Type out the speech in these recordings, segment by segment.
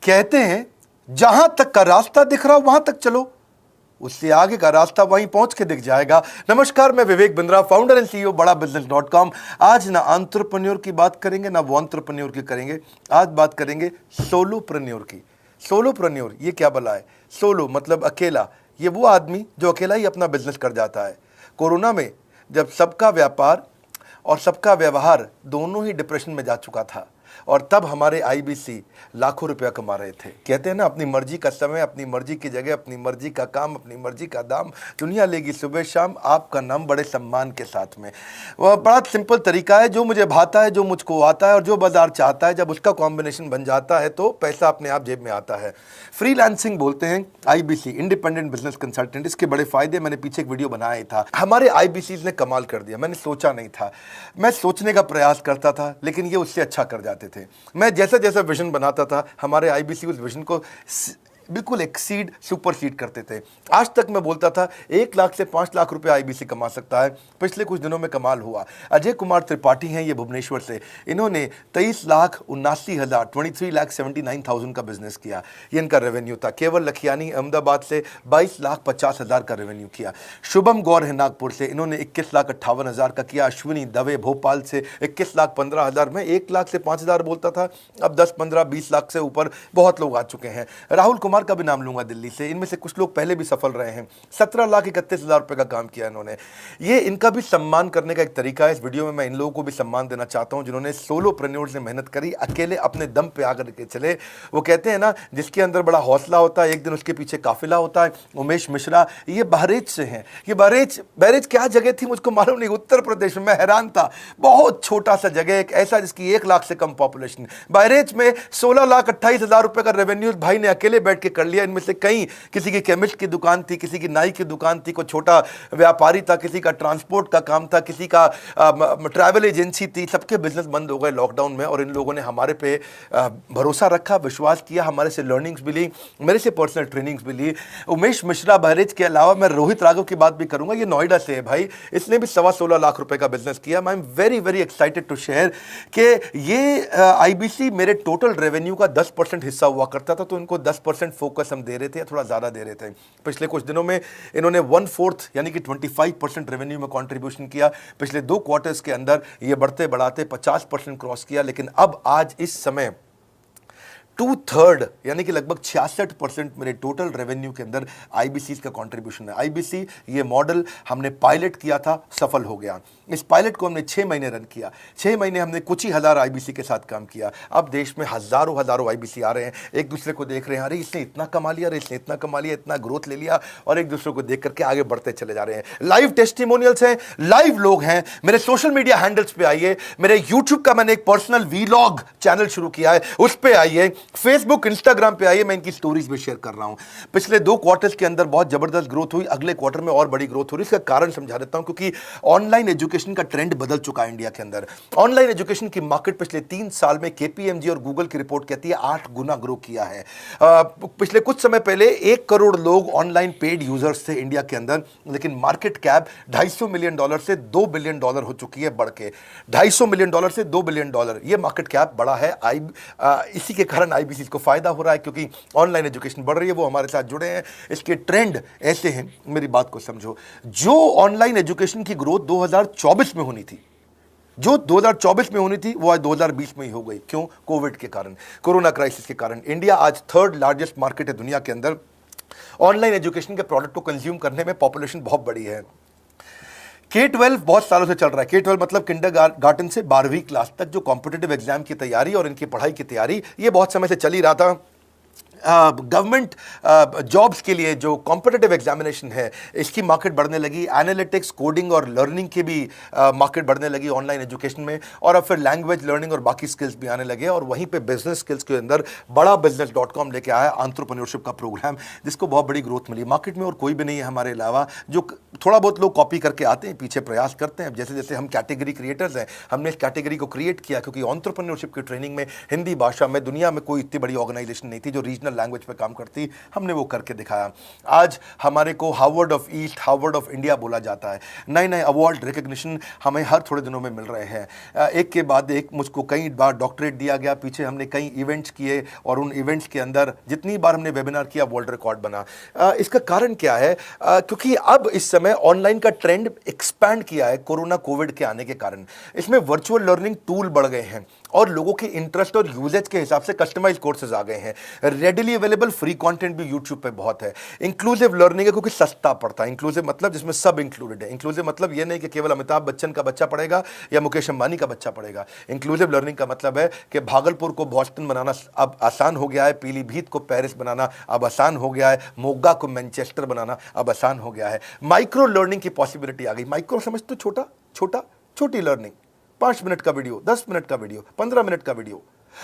कहते हैं जहां तक का रास्ता दिख रहा हो वहां तक चलो, उससे आगे का रास्ता वहीं पहुंच के दिख जाएगा। नमस्कार, मैं Vivek Bindra, founder and CEO बड़ा बिजनेस.com। आज ना एंटरप्रेन्योर की बात करेंगे ना वो एंटरप्रेन्योर की करेंगे, आज बात करेंगे सोलोप्रेन्योर की। सोलोप्रेन्योर ये क्या भला है? सोलो मतलब अकेला, ये वो आदमी जो अकेला ही अपना बिजनेस कर जाता है। कोरोना में जब सबका व्यापार और सबका व्यवहार दोनों ही डिप्रेशन में जा चुका था, और तब हमारे आईबीसी लाखों रुपया कमा रहे थे। कहते हैं ना, अपनी मर्जी का समय, अपनी मर्जी की जगह, अपनी मर्जी का काम, अपनी मर्जी का दाम, दुनिया लेगी सुबह शाम आपका नाम बड़े सम्मान के साथ में। वह बड़ा सिंपल तरीका है, जो मुझे भाता है, जो मुझको आता है और जो बाजार चाहता है, जब उसका कॉम्बिनेशन बन जाता है तो पैसा अपने आप जेब में आता है। फ्रीलांसिंग बोलते हैं आईबीसी, इंडिपेंडेंट बिजनेस कंसल्टेंट। इसके बड़े फायदे मैंने पीछे एक वीडियो बनाया ही था। हमारे आईबीसी ने कमाल कर दिया, मैंने सोचा नहीं था। मैं सोचने का प्रयास करता था लेकिन ये उससे अच्छा कर जाते थे। मैं जैसा जैसा विजन बनाता था, हमारे आईबीसी उस विजन को बिल्कुल एक्सीड, सुपरसीड करते थे। आज तक मैं बोलता था 1 लाख से 5 लाख रुपए आईबीसी कमा सकता है। पिछले कुछ दिनों में कमाल हुआ। अजय कुमार त्रिपाठी हैं ये भुवनेश्वर से, इन्होंने 23,79,000 23,79,000 का बिजनेस किया। ये इनका रेवेन्यू था। केवल लखियानी अहमदाबाद से 22,50,000 का रेवेन्यू किया। शुभम गौर है नागपुर से, इन्होंने 21,58,000 का किया। अश्विनी दवे भोपाल से 21,15,000। मैं 1 लाख से 5,000 बोलता था, अब 10, 15, 20 लाख से ऊपर बहुत लोग आ चुके हैं। राहुल कुमार का भी नाम लूंगा दिल्ली से, इनमें से कुछ लोग पहले भी सफल रहे हैं। 17,31,000 रुपए का काम किया इन्होंने। ये इनका भी सम्मान करने का एक तरीका है। इस वीडियो में मैं इन लोगों को भी सम्मान देना चाहता हूं जिन्होंने सोलोप्रेन्योर से मेहनत करी, अकेले अपने दम पे आकर के चले। वो कहते हैं ना, जिसके अंदर बड़ा हौसला होता है एक दिन उसके पीछे काफिला होता है। उमेश मिश्रा ये बहरेच से हैं। ये बहरेच क्या जगह थी मुझको मालूम नहीं, उत्तर प्रदेश में। मैं हैरान था, बहुत छोटा सा जगह, एक ऐसा जिसकी 1 लाख से कम पॉपुलेशन। बहरेच में 16,28,000 रुपए का रेवेन्यू भाई ने अकेले बैठ के कर लिया। इनमें से कई, किसी की केमिस्ट की दुकान थी, किसी की नाई की दुकान थी, कोई छोटा व्यापारी था, किसी का ट्रांसपोर्ट का काम था, किसी का ट्रैवल एजेंसी थी। सबके बिजनेस बंद हो गए लॉकडाउन में, और इन लोगों ने हमारे पे भरोसा रखा, विश्वास किया, हमारे से लर्निंग्स भी ली, मेरे से पर्सनल ट्रेनिंग्स भी ली। उमेश मिश्रा बहरेज के अलावा मैं रोहित राघव की बात भी करूंगा, ये नोएडा से है भाई, इसने भी 16.25 लाख रुपए का बिजनेस किया। I am very very excited to share कि ये आईबीसी मेरे टोटल रेवेन्यू का 10% हिस्सा हुआ करता था, तो इनको 10% फोकस हम दे रहे थे, थोड़ा ज़्यादा दे रहे थे। पिछले कुछ दिनों में इन्होंने 1/4 यानी कि 25% रेवेन्यू में कंट्रीब्यूशन किया। पिछले 2 क्वार्टर्स के अंदर ये बढ़ते बढ़ाते 50% क्रॉस किया। लेकिन अब आज इस समय 2/3 यानी कि लगभग 66% मेरे टोटल रेवेन्यू के अंदर आईबीसी का कंट्रीब्यूशन है। आईबीसी ये मॉडल हमने पायलट किया था, सफल हो गया। इस पायलट को हमने 6 महीने रन किया। 6 महीने हमने कुछ ही हज़ार आईबीसी के साथ काम किया। अब देश में हज़ारों आईबीसी आ रहे हैं, एक दूसरे को देख रहे हैं, अरे इसने इतना कमा लिया, अरे इसने इतना कमा लिया, इतना ग्रोथ ले लिया, और एक दूसरे को देख करके आगे बढ़ते चले जा रहे हैं। लाइव टेस्टिमोनियल्स हैं, लाइव लोग हैं। मेरे सोशल मीडिया हैंडल्स पे आइए, मेरे यूट्यूब का मैंने एक पर्सनल वीलॉग चैनल शुरू किया है, उस पर आइए, फेसबुक इंस्टाग्राम पे आइए, मैं इनकी स्टोरीज भी शेयर कर रहा हूं। पिछले 2 क्वार्टर्स के अंदर बहुत जबरदस्त ग्रोथ हुई, अगले क्वार्टर में और बड़ी ग्रोथ हो रही है। इसका कारण समझा देता हूं, क्योंकि ऑनलाइन एजुकेशन का ट्रेंड बदल चुका है इंडिया के अंदर। ऑनलाइन एजुकेशन की मार्केट पिछले 3 साल में केपीएमजी और गूगल की रिपोर्ट कहती है 8 गुना ग्रो किया है। पिछले कुछ समय पहले 1 करोड़ लोग ऑनलाइन पेड यूजर्स थे इंडिया के अंदर, लेकिन मार्केट कैप $250 मिलियन से $2 बिलियन हो चुकी है, बढ़ के $250 मिलियन से $2 बिलियन। ये मार्केट कैप बड़ा है। इसी के कारण आईबीसी को फायदा हो रहा है, क्योंकि ऑनलाइन एजुकेशन बढ़ रही है, वो हमारे साथ जुड़े हैं। इसके ट्रेंड ऐसे हैं, मेरी बात को समझो। जो ऑनलाइन एजुकेशन की ग्रोथ 2024 में होनी थी, जो 2024 में होनी थी, वो आज 2020 में ही हो गई। क्यों? कोविड के कारण, कोरोना क्राइसिस के कारण। इंडिया आज 3rd लार्जेस्ट मार्केट है दुनिया के अंदर। ऑनलाइन एजुकेशन के प्रोडक्ट को कंज्यूम करने में पॉपुलेशन बहुत बड़ी है। K-12 बहुत सालों से चल रहा है। K-12 मतलब किंडरगार्टन से 12वीं क्लास तक, जो कॉम्पिटिटिव एग्जाम की तैयारी और इनकी पढ़ाई की तैयारी, ये बहुत समय से चल ही रहा था। गवर्नमेंट जॉब्स के लिए जो कॉम्पिटिटिव एग्जामिनेशन है, इसकी मार्केट बढ़ने लगी। एनालिटिक्स, कोडिंग और लर्निंग की भी मार्केट बढ़ने लगी ऑनलाइन एजुकेशन में। और अब फिर लैंग्वेज लर्निंग और बाकी स्किल्स भी आने लगे, और वहीं पे बिजनेस स्किल्स के अंदर बड़ा बिजनेस.com लेके आया एंटरप्रेन्योरशिप का प्रोग्राम, जिसको बहुत बड़ी ग्रोथ मिली मार्केट में। और कोई भी नहीं है हमारे अलावा, जो थोड़ा बहुत लोग कॉपी करके आते हैं, पीछे प्रयास करते हैं। जैसे जैसे हम कैटेगरी क्रिएटर्स हैं, हमने इस कैटेगरी को क्रिएट किया, क्योंकि एंटरप्रेन्योरशिप की ट्रेनिंग में हिंदी भाषा में दुनिया में कोई इतनी बड़ी ऑर्गेनाइजेशन नहीं थी जो रीजनल रीजनल लैंग्वेज पे काम करती, हमने वो करके दिखाया। आज हमारे को Harvard of east, Harvard of India बोला जाता है। नए नए अवार्ड रिकग्निशन हमें हर थोड़े दिनों में मिल रहे हैं। एक के बाद एक मुझको कई बार डॉक्टरेट दिया गया। पीछे हमने कई इवेंट्स किए और उन इवेंट्स के अंदर जितनी बार हमने वेबिनार किया वर्ल्ड रिकॉर्ड बना। इसका कारण क्या है? क्योंकि अब इस समय ऑनलाइन का ट्रेंड एक्सपैंड किया है कोरोना कोविड के आने के कारण। इसमें वर्चुअल लर्निंग टूल बढ़ गए हैं और लोगों के इंटरेस्ट और यूजेज के हिसाब से कस्टमाइज कोर्सेज आ गए हैं। रेडिली अवेलेबल फ्री कंटेंट भी यूट्यूब पे बहुत है। इंक्लूसिव लर्निंग है क्योंकि सस्ता पड़ता है। इंक्लूसिव मतलब जिसमें सब इंक्लूडेड है। इंक्लूसिव मतलब ये नहीं कि केवल अमिताभ बच्चन का बच्चा पढ़ेगा या मुकेश अंबानी का बच्चा पढ़ेगा। इंक्लूसिव लर्निंग का मतलब है कि भागलपुर को बॉस्टन बनाना अब आसान हो गया है, पीलीभीत को पेरिस बनाना अब आसान हो गया है, मोगा को मैनचेस्टर बनाना अब आसान हो गया है। माइक्रो लर्निंग की पॉसिबिलिटी आ गई। माइक्रो समझ तो छोटा छोटा, छोटी लर्निंग, 5 मिनट का वीडियो, 10 मिनट का वीडियो, 15 मिनट का वीडियो।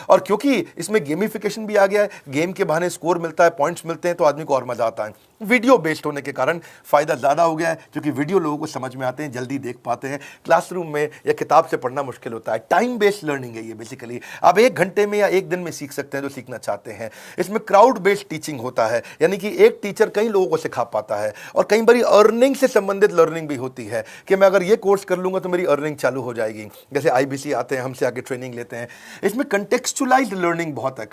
और क्योंकि इसमें गेमिफिकेशन भी आ गया है, गेम के बहाने स्कोर मिलता है, पॉइंट्स मिलते हैं, तो आदमी को और मजा आता है। वीडियो बेस्ड होने के कारण फायदा ज्यादा हो गया है, क्योंकि वीडियो लोगों को समझ में आते हैं, जल्दी देख पाते हैं। क्लासरूम में या किताब से पढ़ना मुश्किल होता है। टाइम बेस्ड लर्निंग है ये बेसिकली। आप 1 घंटे में या 1 दिन में सीख सकते हैं जो सीखना चाहते हैं। इसमें क्राउड बेस्ड टीचिंग होता है, यानी कि एक टीचर कई लोगों को सिखा पाता है। और कई बार अर्निंग से संबंधित लर्निंग भी होती है कि मैं अगर ये कोर्स कर लूंगा तो मेरी अर्निंग चालू हो जाएगी। जैसे IBC आते हैं, हमसे आगे ट्रेनिंग लेते हैं। इसमें कंटेक्चुअलाइज्ड लर्निंग बहुत है।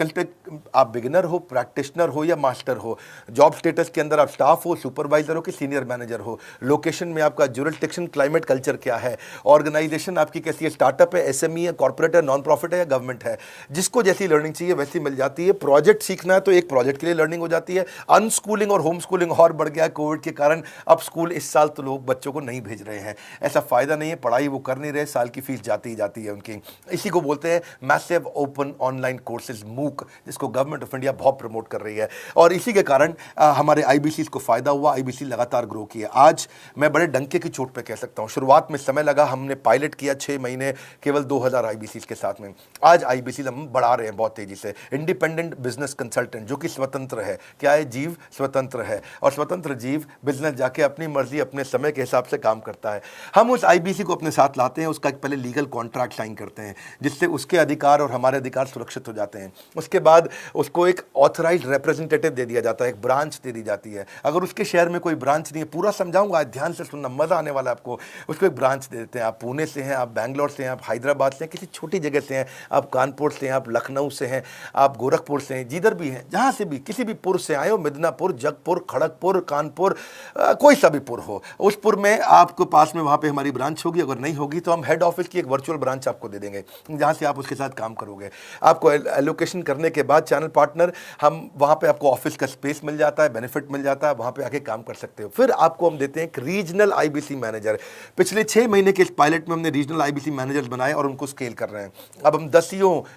आप बिगिनर हो, प्रैक्टिशनर हो या मास्टर हो, जॉब स्टेटस के अंदर आप स्टाफ हो, सुपरवाइजर हो कि सीनियर मैनेजर हो, लोकेशन में आपका जुरिस्डिक्शन, क्लाइमेट, कल्चर क्या है, ऑर्गेनाइजेशन आपकी कैसी है, स्टार्टअप है, SME है, कॉर्पोरेट है, नॉन प्रॉफिट है या गवर्नमेंट है। जिसको जैसी लर्निंग चाहिए वैसी मिल जाती है। प्रोजेक्ट सीखना है तो एक प्रोजेक्ट के लिए लर्निंग हो जाती है। अनस्कूलिंग और होम स्कूलिंग और बढ़ गया कोविड के कारण। अब स्कूल इस साल तो लोग बच्चों को नहीं भेज रहे हैं। ऐसा फायदा नहीं है, पढ़ाई वो कर नहीं रहे, साल की फीस जाती ही जाती है उनकी। इसी को बोलते हैं मैसिव ओपन ऑनलाइन कोर्सेज, मूक, जिसको गवर्नमेंट ऑफ इंडिया बहुत प्रमोट कर रही है। और इसी के कारण हमारे IBC को फायदा हुआ। IBC लगातार ग्रो किया। आज मैं बड़े डंके की चोट पे कह सकता हूं, शुरुआत में समय लगा, हमने पायलट किया 6 महीने केवल 2000 IBC के साथ में। आज IBC हम बढ़ा रहे हैं बहुत तेजी से। इंडिपेंडेंट बिजनेस कंसल्टेंट, जो कि स्वतंत्र है। क्या है? जीव स्वतंत्र है। और स्वतंत्र जीव बिजनेस जाके अपनी मर्जी, अपने समय के हिसाब से काम करता है। हम उस IBC को अपने साथ लाते हैं, उसका एक पहले लीगल कॉन्ट्रैक्ट साइन करते हैं, जिससे उसके अधिकार और हमारे अधिकार सुरक्षित हो जाते हैं। उसके बाद उसको एक ऑथराइज्ड रिप्रेजेंटेटिव दे दिया जाता है, एक ब्रांच दे दी जाती है। अगर उसके शहर में कोई ब्रांच नहीं है, पूरा समझाऊंगा, ध्यान से सुनना, मजा आने वाला है आपको। उसको एक ब्रांच दे देते हैं। आप पुणे से हैं, आप बैंगलोर से हैं, आप हैदराबाद से हैं, किसी छोटी जगह से हैं, आप कानपुर से हैं, आप लखनऊ से हैं, आप गोरखपुर से हैं, जिधर भी हैं, जहां से भी, किसी भी पुर से आए हो, मिदनापुर, जगपुर, खड़गपुर, कानपुर, कोई सा भी पुर हो, उस पुर में आपको पास में वहां पे हमारी ब्रांच होगी। अगर नहीं होगी तो हम हेड ऑफिस की एक वर्चुअल ब्रांच आपको दे देंगे, जहां से आप उसके साथ काम करोगे। आपको एलोकेशन करने के बाद चैनल पार्टनर, हम वहां पे आपको ऑफिस का स्पेस मिल जाता है, बेनिफिट मिल जाता है, वहां पे आके काम कर सकते हो। फिर आपको हम देते हैं एक रीजनल IBC मैनेजर। पिछले 6 महीने के इस पायलट में हमने रीजनल IBC मैनेजर्स बनाए और उनको स्केल कर रहे हैं। अब हम 10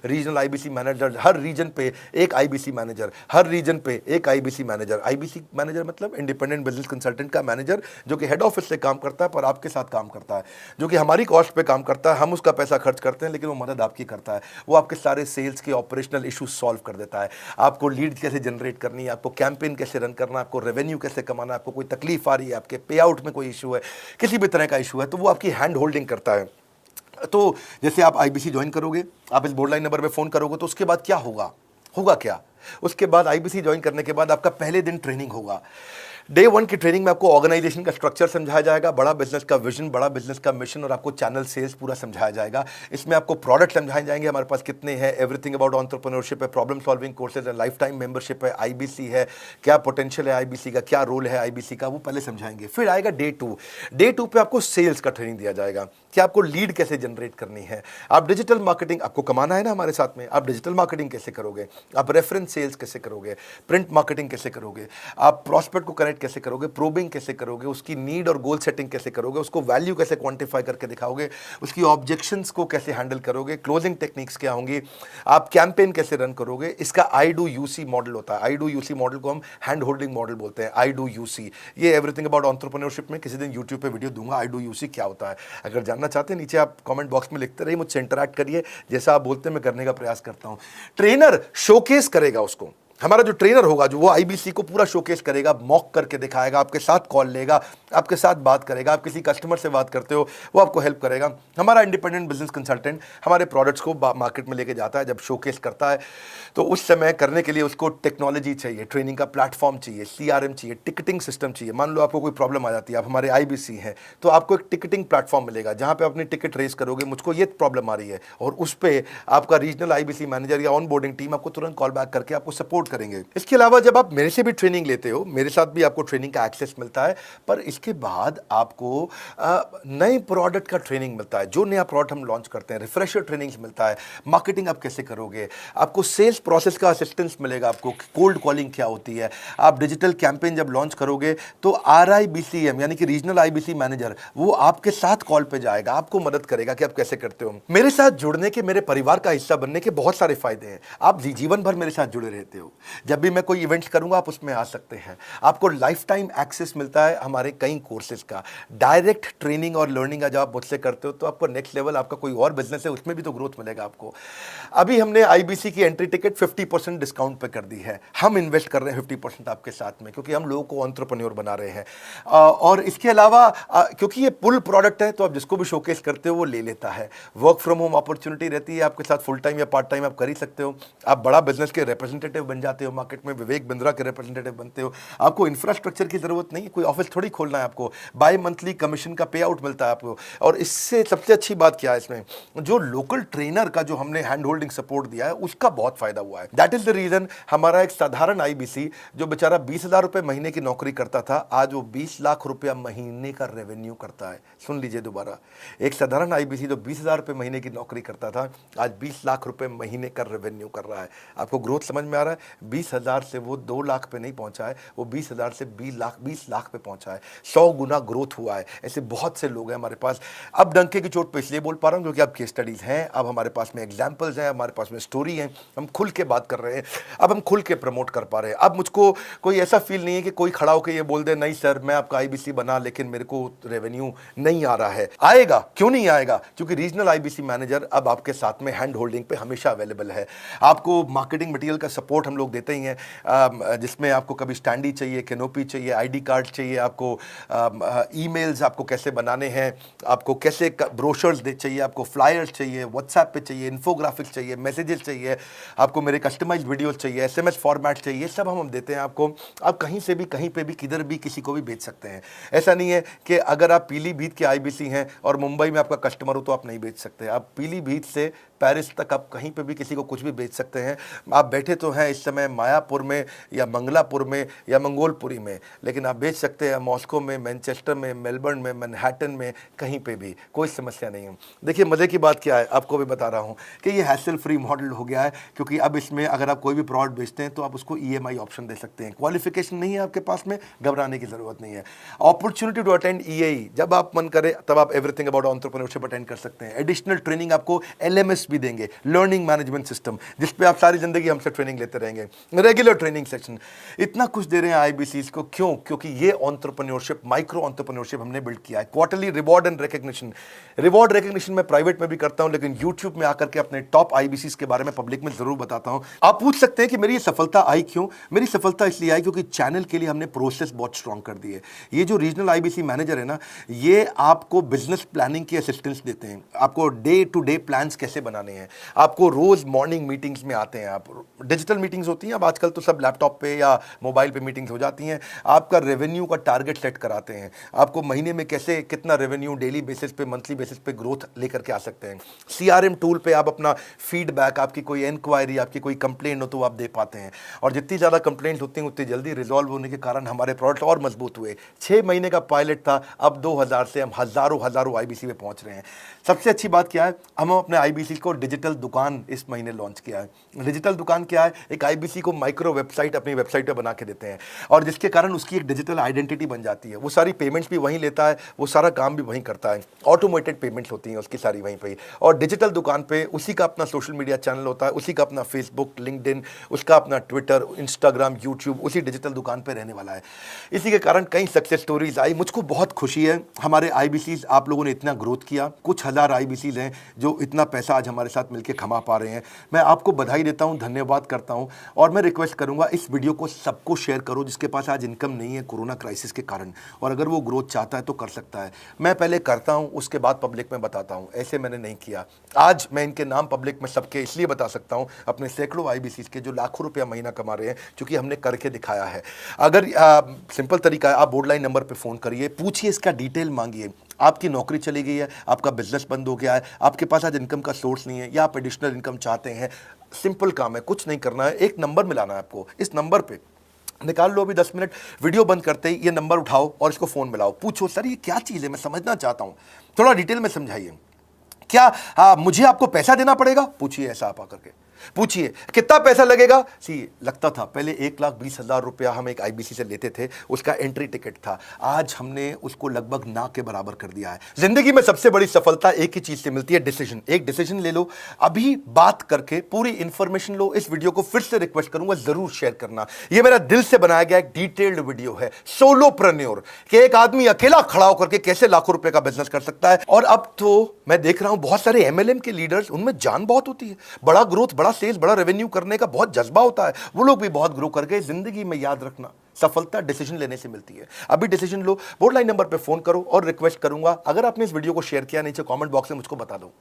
रीजनल IBC मैनेजर, हर रीजन पे एक IBC मैनेजर, हर रीजन पे एक IBC मैनेजर। IBC मैनेजर मतलब इंडिपेंडेंट बिजनेस कंसल्टेंट का मैनेजर, जो कि हेड ऑफिस से काम करता है पर आपके साथ काम करता है, जो कि हमारी कॉस्ट पे काम करता है। हम उसका पैसा खर्च करते हैं, लेकिन वो मदद आपकी करता है। वो आपके सारे सेल्स के ऑपरेशनल इश्यूज सॉल्व कर देता है। आपको लीड कैसे जनरेट करनी है, आपको कैंपेन कैसे रन करना है, आपको रेवेन्यू कैसे कमाना है, आपको कोई तकलीफ आ रही है, आपके पे आउट में कोई इशू है, किसी भी तरह का इशू है, तो वो आपकी हैंड होल्डिंग करता है। तो जैसे आप IBC ज्वाइन करोगे, आप इस बोर्ड लाइन नंबर पे फोन करोगे, तो उसके बाद क्या होगा? होगा क्या? उसके बाद IBC ज्वाइन करने के बाद आपका पहले दिन ट्रेनिंग होगा। डे 1 की ट्रेनिंग में आपको ऑर्गेनाइजेशन का स्ट्रक्चर समझाया जाएगा, बड़ा बिजनेस का विजन, बड़ा बिजनेस का मिशन, और आपको चैनल सेल्स पूरा समझाया जाएगा। इसमें आपको प्रोडक्ट समझाए जाएंगे, हमारे पास कितने हैं, एवरीथिंग अबाउट एंटरप्रेन्योरशिप है, प्रॉब्लम सॉल्विंग कोर्सेज है, लाइफ टाइम मेंबरशिप है, IBC है, क्या पोटेंशियल है IBC का, क्या रोल है IBC का, वो पहले समझाएंगे। फिर आएगा डे 2। डे 2 पे आपको सेल्स का ट्रेनिंग दिया जाएगा कि आपको लीड कैसे जनरेट करनी है। आप डिजिटल मार्केटिंग, आपको कमाना है ना हमारे साथ में, आप डिजिटल मार्केटिंग कैसे करोगे, आप रेफरेंस सेल्स कैसे करोगे, प्रिंट मार्केटिंग कैसे करोगे, आप प्रॉस्पेक्ट को कनेक्ट कैसे करोगे, प्रोबिंग कैसे करोगे, उसकी नीड और गोल सेटिंग कैसे करोगे, उसको वैल्यू कैसे क्वांटिफाई करके दिखाओगे, उसकी ऑब्जेक्शंस को कैसे हैंडल करोगे, क्लोजिंग टेक्निक्स क्या होंगी, आप कैंपेन कैसे रन करोगे। इसका I-Do-U-C मॉडल होता है। I-Do-U-C मॉडल को हम हैंड होल्डिंग मॉडल बोलते हैं। I-Do-U-C, ये एवरीथिंग अबाउट एंटरप्रेन्योरशिप में किसी दिन यूट्यूब पे वीडियो दूंगा, I-Do-U-C क्या होता है। अगर जानना चाहते हैं नीचे आप कमेंट बॉक्स में लिखते रहिए, मुझसे इंटरैक्ट करिए, जैसा आप बोलते हैं मैं करने का प्रयास करता हूं। ट्रेनर शोकेस करेगा उसको हमारा जो ट्रेनर होगा, जो वो आईबीसी को पूरा शोकेस करेगा, मॉक करके दिखाएगा, आपके साथ कॉल लेगा, आपके साथ बात करेगा, आप किसी कस्टमर से बात करते हो वो आपको हेल्प करेगा। हमारा इंडिपेंडेंट बिजनेस कंसल्टेंट हमारे प्रोडक्ट्स को मार्केट में लेके जाता है, जब शोकेस करता है तो उस समय करने के लिए उसको टेक्नोलॉजी चाहिए, ट्रेनिंग का प्लेटफॉर्म चाहिए, सीआरएम चाहिए, टिकटिंग सिस्टम चाहिए। मान लो आपको कोई प्रॉब्लम आ जाती है, आप हमारे आईबीसी हैं, तो आपको एक टिकटिंग प्लेटफॉर्म मिलेगा जहां पे अपनी टिकट रेस करोगे, मुझको ये प्रॉब्लम आ रही है, और उस पर आपका रीजनल आईबीसी मैनेजर या ऑन बोर्डिंग टीम आपको तुरंत कॉल बैक करके आपको सपोर्ट करेंगे। इसके अलावा जब आप मेरे से भी ट्रेनिंग लेते हो, मेरे साथ भी आपको ट्रेनिंग का एक्सेस मिलता है, पर इसके बाद आपको नए प्रोडक्ट का ट्रेनिंग मिलता है। जो नया प्रोडक्ट हम लॉन्च करते हैं, रिफ्रेशर ट्रेनिंग्स मिलता है, मार्केटिंग आप कैसे करोगे, आपको सेल्स प्रोसेस का असिस्टेंस मिलेगा, आपको कोल्ड कॉलिंग क्या होती है, आप डिजिटल कैंपेन जब लॉन्च करोगे तो आरआईबीसीएम यानी कि रीजनल आईबीसी मैनेजर वो आपके साथ कॉल पे जाएगा, आपको मदद करेगा कि आप कैसे करते हो। मेरे साथ जुड़ने के, मेरे परिवार का हिस्सा बनने के बहुत सारे फायदे हैं। आप जीवन भर मेरे साथ जुड़े रहते हो, जब भी मैं कोई इवेंट्स करूंगा आप उसमें आ सकते हैं। आपको लाइफ टाइम एक्सेस मिलता है हमारे कई कोर्सेज का, डायरेक्ट ट्रेनिंग और लर्निंग जब आप मुझसे करते हो तो आपको नेक्स्ट लेवल, आपका कोई और बिजनेस है उसमें भी तो ग्रोथ मिलेगा आपको। अभी हमने आईबीसी की एंट्री टिकट 50% डिस्काउंट पे कर दी है। हम इन्वेस्ट कर रहे हैं 50% आपके साथ में, क्योंकि हम लोगों को एंटरप्रेन्योर बना रहे हैं। और इसके अलावा क्योंकि ये पुल प्रोडक्ट है तो आप जिसको भी शोकेस करते हो वो ले लेता है। वर्क फ्रॉम होम अपॉर्चुनिटी रहती है आपके साथ, फुल टाइम या पार्ट टाइम आप कर ही सकते हो। आप बड़ा बिजनेस के रिप्रेजेंटेटिव बन जाते हो, मार्केट में विवेक बिंद्रा के रिप्रेजेंटेटिव बनते हो। आपको इंफ्रास्ट्रक्चर की जरूरत नहीं है, कोई ऑफिस थोड़ी खोलना है आपको, बाय मंथली कमीशन का पे आउट मिलता है आपको। और इससे सबसे अच्छी बात क्या है इसमें, जो लोकल ट्रेनर का जो हमने हैंड होल्डिंग सपोर्ट दिया है उसका बहुत फायदा हुआ है। दैट इज द रीजन हमारा एक साधारण आईबीसी जो बेचारा 20,000 रुपए महीने की नौकरी करता था, आज वो 20 लाख रुपया महीने का रेवेन्यू करता है। सुन लीजिए दोबारा, एक साधारण आईबीसी जो 20,000 रुपए महीने की नौकरी करता था, आज 20 लाख रुपए महीने का रेवेन्यू कर रहा है। आपको ग्रोथ समझ में आ रहा है? 20,000 से वो 2 लाख पे नहीं पहुंचा है, वो 20,000 से 20 लाख पे पहुंचा है। 100 गुना ग्रोथ हुआ है। ऐसे बहुत से लोग हैं हमारे पास। अब डंके की चोट पे इसलिए बोल पा रहा हूं क्योंकि अब केस स्टडीज हैं, अब हमारे पास में एग्जांपल्स हैं, हमारे पास में स्टोरी है, हम खुल के बात कर रहे हैं, अब हम खुल के प्रमोट कर पा रहे हैं। अब मुझको कोई ऐसा फील नहीं है कि कोई खड़ा होकर ये बोल दे नहीं सर मैं आपका आईबीसी बना लेकिन मेरे को रेवेन्यू नहीं आ रहा है। आएगा, क्यों नहीं आएगा? क्योंकि रीजनल आईबीसी मैनेजर अब आपके साथ में हैंड होल्डिंग पे हमेशा अवेलेबल है। आपको मार्केटिंग मटेरियल का सपोर्ट हम लोग देते ही हैं, जिसमें आपको कभी स्टैंडी चाहिए, कैनोपी चाहिए, आईडी कार्ड चाहिए, आपको ईमेल्स आपको कैसे बनाने हैं, आपको कैसे ब्रोशर्स चाहिए, आपको फ्लायर्स चाहिए, व्हाट्सएप पे चाहिए, इन्फोग्राफिक्स चाहिए, मैसेजेस चाहिए, आपको मेरे कस्टमाइज्ड वीडियोस चाहिए, एसएमएस फॉर्मेट चाहिए, सब हम देते हैं आपको। आप कहीं से भी, कहीं पे भी, किधर भी किसी को भी बेच सकते हैं। ऐसा नहीं है कि अगर आप पीलीभीत के आईबीसी हैं और मुंबई में आपका कस्टमर हो तो आप नहीं बेच सकते। आप पीलीभीत से पेरिस तक आप कहीं पे भी किसी को कुछ भी बेच सकते हैं। आप बैठे तो हैं इस समय मायापुर में या मंगलापुर में या मंगोलपुरी में, लेकिन आप बेच सकते हैं मॉस्को में, मैनचेस्टर में, मेलबर्न में, मैनहट्टन में, कहीं पे भी, कोई समस्या नहीं है। देखिए मज़े की बात क्या है, आपको भी बता रहा हूँ कि ये हैसल फ्री मॉडल हो गया है, क्योंकि अब इसमें अगर आप कोई भी प्रोडक्ट बेचते हैं तो आप उसको ईएमआई ऑप्शन दे सकते हैं। क्वालिफिकेशन नहीं है आपके पास में, घबराने की ज़रूरत नहीं है। अपॉर्चुनिटी टू अटेंड ईएई, जब आप मन करे तब आप एवरीथिंग अबाउट एंटरप्रेन्योरशिप अटेंड कर सकते हैं। एडिशनल ट्रेनिंग आपको एलएमएस भी देंगे, लर्निंग मैनेजमेंट सिस्टम, जिस पे आप सारी जिंदगी हमसे ट्रेनिंग लेते रहेंगे, रेगुलर ट्रेनिंग सेक्शन, इतना कुछ दे रहे हैं आईबीसीज को। क्यों? क्योंकि ये एंटरप्रेन्योरशिप, माइक्रो एंटरप्रेन्योरशिप हमने बिल्ड किया है। Quarterly reward and recognition, reward recognition मैं प्राइवेट में भी करता हूं, लेकिन यूट्यूब में आकर के अपने टॉप आईबीसीज के बारे में पब्लिक में जरूर बताता हूं। आप पूछ सकते हैं कि मेरी ये सफलता आई क्यों? मेरी सफलता इसलिए आई क्योंकि चैनल के लिए हमने प्रोसेस बहुत स्ट्रांग कर दी है। ये जो रीजनल आईबीसी मैनेजर है ना, ये आपको बिजनेस प्लानिंग की असिस्टेंस देते हैं, आपको डे टू डे प्लान्स कैसे बनाने हैं, आपको रोज मॉर्निंग मीटिंग्स में आते हैं। आप डिजिटल मीटिंग्स होती हैं, अब आजकल तो सब लैपटॉप पे या मोबाइल पे मीटिंग्स हो जाती हैं। आपका रेवेन्यू का टारगेट सेट कराते हैं, आपको महीने में कैसे कितना रेवेन्यू डेली बेसिस पे, मंथली बेसिस पे ग्रोथ लेकर के आ सकते हैं। सीआरएम टूल पे आप अपना फीडबैक, आपकी कोई इंक्वायरी, आपकी कोई कंप्लेंट हो तो आप दे पाते हैं, और जितनी ज़्यादा कंप्लेंट होती हैं उतनी जल्दी रिजॉल्व होने के कारण हमारे प्रोडक्ट और मजबूत हुए। 6 महीने का पायलट था, अब 2000 से हम हज़ारों आईबीसी में पहुंच रहे हैं। सबसे अच्छी बात क्या है, हम अपने आईबीसी को डिजिटल दुकान इस महीने लॉन्च किया है। डिजिटल दुकान क्या है? एक आईबीसी को माइक्रो वेबसाइट अपनी वेबसाइट पे बना के देते हैं, और जिसके कारण उसकी एक डिजिटल आइडेंटिटी बन जाती है। वो सारी पेमेंट्स भी वहीं लेता है, वो सारा काम भी वहीं करता है, ऑटोमेटेड पेमेंट्स होती हैं उसकी सारी वहीं पे। और डिजिटल दुकान पे उसी का अपना सोशल मीडिया चैनल होता है, उसी का अपना फेसबुक, लिंक्डइन, उसका अपना ट्विटर, इंस्टाग्राम, यूट्यूब उसी डिजिटल दुकान पे रहने वाला है। इसी के कारण कई सक्सेस स्टोरीज आई। मुझको बहुत खुशी है, हमारे आईबीसीज आप लोगों ने इतना ग्रोथ किया। कुछ हज़ार आईबीसीज हैं जो इतना पैसा आज हमारे साथ मिलकर कमा पा रहे हैं। मैं आपको बधाई देता हूं, धन्यवाद करता हूं। और मैं रिक्वेस्ट करूंगा इस वीडियो को सबको शेयर करो जिसके पास आज इनकम नहीं है कोरोना क्राइसिस के कारण, और अगर वो ग्रोथ चाहता है तो कर सकता है। मैं पहले करता हूं, उसके बाद पब्लिक में बताता हूं, ऐसे मैंने नहीं किया। आज मैं इनके नाम पब्लिक में सबके इसलिए बता सकता हूं, अपने सैकड़ों आईबीसी के जो लाखों रुपया महीना कमा रहे हैं, क्योंकि हमने करके दिखाया है। अगर सिंपल तरीका है, आप बोर्ड लाइन नंबर पर फ़ोन करिए, पूछिए, इसका डिटेल मांगिए। आपकी नौकरी चली गई है, आपका बिजनेस बंद हो गया है, आपके पास आज इनकम का सोर्स नहीं है, या आप एडिशनल इनकम चाहते हैं, सिंपल काम है, कुछ नहीं करना है, एक नंबर मिलाना है आपको। इस नंबर पे निकाल लो अभी 10 मिनट, वीडियो बंद करते ही ये नंबर उठाओ और इसको फ़ोन मिलाओ, पूछो सर ये क्या चीज़ है, मैं समझना चाहता हूँ, थोड़ा डिटेल में समझाइए। क्या मुझे आपको पैसा देना पड़ेगा? पूछिए, ऐसा आप आकर के पूछिए। कितना पैसा लगेगा? सी लगता था पहले 1,20,000 रुपया हम एक आईबीसी से लेते थे, उसका एंट्री टिकट था। आज हमने उसको लगभग ना के बराबर कर दिया है। जिंदगी में सबसे बड़ी सफलता एक ही चीज से मिलती है, डिसीजन। एक डिसीजन ले लो, अभी बात करके पूरी इंफॉर्मेशन लो। इस वीडियो को फिर से रिक्वेस्ट करूंगा जरूर शेयर करना। यह मेरा दिल से बनाया गया एक डिटेल्ड वीडियो है, सोलोप्रेन्योर, कि एक आदमी अकेला खड़ा होकर के कैसे लाखों रुपए का बिजनेस कर सकता है। और अब तो मैं देख रहा हूं बहुत सारे एमएलएम के लीडर्स, उनमें जान बहुत होती है, बड़ा ग्रोथ, बड़ा सेल्स, बड़ा रेवेन्यू करने का बहुत जज्बा होता है, वो लोग भी बहुत ग्रो कर गए। जिंदगी में याद रखना, सफलता डिसीजन लेने से मिलती है। अभी डिसीजन लो, बोर्ड लाइन नंबर पे फोन करो, और रिक्वेस्ट करूंगा अगर आपने इस वीडियो को शेयर किया, नीचे कमेंट बॉक्स में मुझको बता दो।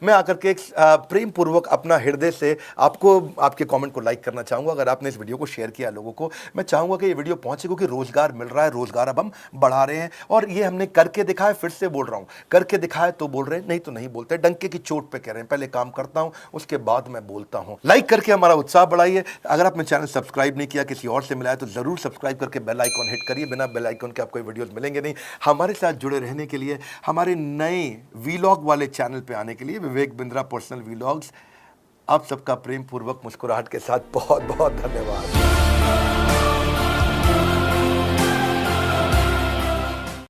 मैं आकर के एक प्रेम पूर्वक अपना हृदय से आपको आपके कमेंट को लाइक करना चाहूंगा। अगर आपने इस वीडियो को शेयर किया लोगों को, मैं चाहूंगा कि ये वीडियो पहुंचे, क्योंकि रोजगार मिल रहा है, रोजगार अब हम बढ़ा रहे हैं, और ये हमने करके दिखाया। फिर से बोल रहा हूं, करके दिखाया तो बोल रहे हैं, नहीं तो नहीं बोलते, डंके की चोट पे कह रहे हैं। पहले काम करता हूं, उसके बाद मैं बोलता हूं। लाइक करके हमारा उत्साह बढ़ाइए। अगर आपने चैनल सब्सक्राइब नहीं किया, किसी और से मिला है, तो जरूर सब्सक्राइब करके बेल आइकॉन हिट करिए। बिना बेल आइकॉन के आपको वीडियोस मिलेंगे नहीं। हमारे साथ जुड़े रहने के लिए, हमारे नए वीलॉग वाले चैनल पे आने के लिए, विवेक बिंद्रा पर्सनल वीलॉग्स, आप सबका प्रेम पूर्वक मुस्कुराहट के साथ बहुत बहुत धन्यवाद।